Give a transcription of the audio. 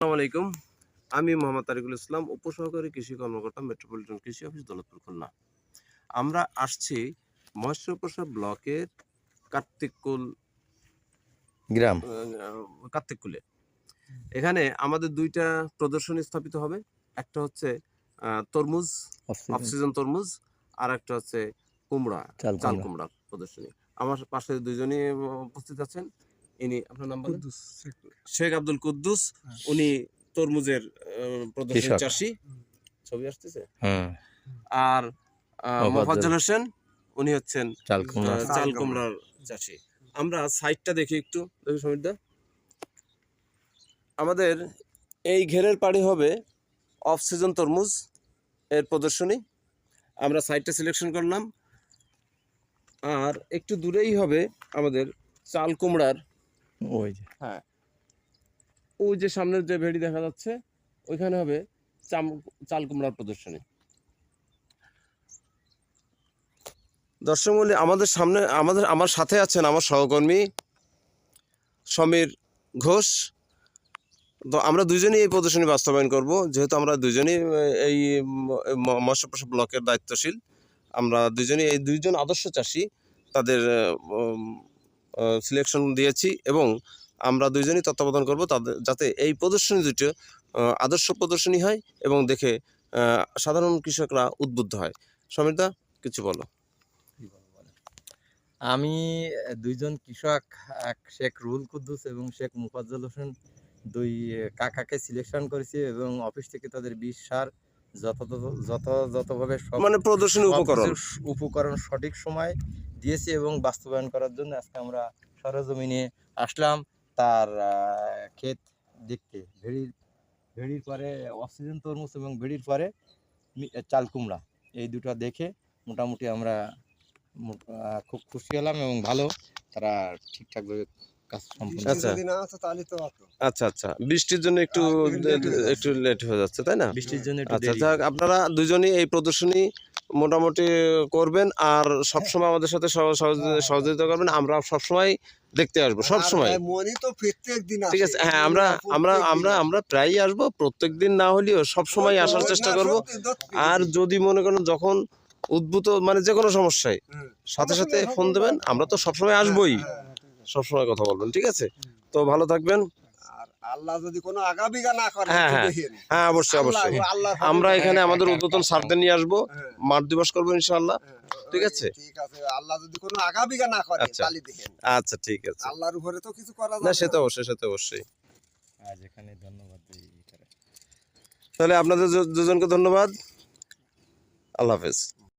আসসালামু আলাইকুম। আমি মোহাম্মদ তারিকুল ইসলাম, উপসহকারী কৃষি কর্মকর্তা, মেট্রোপলিটন কৃষি অফিস, দৌলতপুর, খুলনা। আমরা আসছি মহেশপুর ব্লকের কার্তিককুল গ্রাম। কার্তিককুলে। এখানে আমাদের দুইটা প্রদর্শনী স্থাপিত হবে। একটা হচ্ছে তরমুজ, অফ সিজন তরমুজ, আর একটা হচ্ছে কুমড়া, চাল কুমড়া প্রদর্শনী। আমার পাশে দুইজনই উপস্থিত আছেন। ইনি আপনার নাম বলেন? শেখ আব্দুল কুদ্দুস। উনি তরমুজের প্রদর্শনী চাষী। ছবি আসতেছে। আর মোফাজ্জল হোসেন, উনি হচ্ছেন চাল কুমড়ার চাষী। আমরা সাইডটা দেখি একটু, দেখি সমীরদা। আমাদের এই ঘেরের পাড়ি হবে অফ সিজন তরমুজ এর প্রদর্শনী। আমরা সাইডটা সিলেকশন করলাম। আর একটু দূরেই হবে আমাদের চাল কুমড়ার, হ্যাঁ, ওই যে সামনের যে ভেড়ি দেখা যাচ্ছে, ওইখানে হবে চাল কুমড়ার প্রদর্শনী। দর্শক মণ্ডলী, আমাদের সামনে আমার সাথে আছেন আমার সহকর্মী সমীর ঘোষ। তো আমরা দুজনেই এই প্রদর্শনী বাস্তবায়ন করব, যেহেতু আমরা দুজনেই এই মহেশপুর ব্লকের দায়িত্বশীল। আমরা দুজনেই এই দুইজন আদর্শ চাষী, তাদের সিলেকশন দিয়েছি এবং আমরা দুইজনই তত্ত্বাবধান করব তাদের, যাতে এই প্রদর্শনী দুটো আদর্শ প্রদর্শনী হয় এবং দেখে সাধারণ কৃষকরা উদ্বুদ্ধ হয়। সমীরদা, কিছু বলো। আমি দুইজন কৃষক, এক শেখ রুহুল কুদ্দুস এবং শেখ মুফাজ্জল হোসেন, দুই কাকাকে সিলেকশন করেছি এবং অফিস থেকে তাদের বিষ সার যথাযথভাবে মানে প্রদর্শনী উপকরণ সঠিক সময় দিয়েছি এবং বাস্তবায়ন করার জন্য আজকে আমরা সরেজমিনে আসলাম তার ক্ষেত দেখতে। ভেড়ির পরে অক্সিজেন তরমুজ এবং ভেড়ির পরে চাল কুমড়া, এই দুটো দেখে মোটামুটি আমরা খুব খুশি হলাম এবং ভালো তারা ঠিকঠাকভাবে কাজ সম্পন্ন। আচ্ছা আচ্ছা, বৃষ্টির জন্য একটু লেট হয়ে যাচ্ছে, তাই না? বৃষ্টির জন্য আচ্ছা, আপনারা দুজনই এই প্রদর্শনী মোটামুটি করবেন আর সবসময় আমাদের সাথে সহযোগিতা করবেন। আমরা সবসময় দেখতে আসবো, সবসময়। ঠিক আছে, হ্যাঁ, আমরা প্রায়ই আসবো, প্রত্যেক দিন না হলেও সবসময় আসার চেষ্টা করব। আর যদি মনে করেন যখন উদ্ভূত মানে যে কোনো সমস্যায় সাথে সাথে ফোন দেবেন, আমরা তো সবসময় আসবোই, সবসময় কথা বলবেন। ঠিক আছে, তো ভালো থাকবেন। আল্লাহ যদি কোনো আগাবিগা না করে, হ্যাঁ, অবশ্যই আমরা এখানে আমাদের উদ্বোধন স্যারদের নিয়ে আসবো, মাঠ দিবস করবো ইনশাআল্লাহ। ঠিক আছে, আল্লাহ যদি কোনো আগাবিগা না করে, তাহলে দেখেন। আচ্ছা, ঠিক আছে। আল্লাহর উপরে তো কিছু করা যায় না, সে তো অবশ্যই। আজ এখানে ধন্যবাদ। তাহলে আপনাদের দুজনকে ধন্যবাদ। আল্লাহ হাফেজ।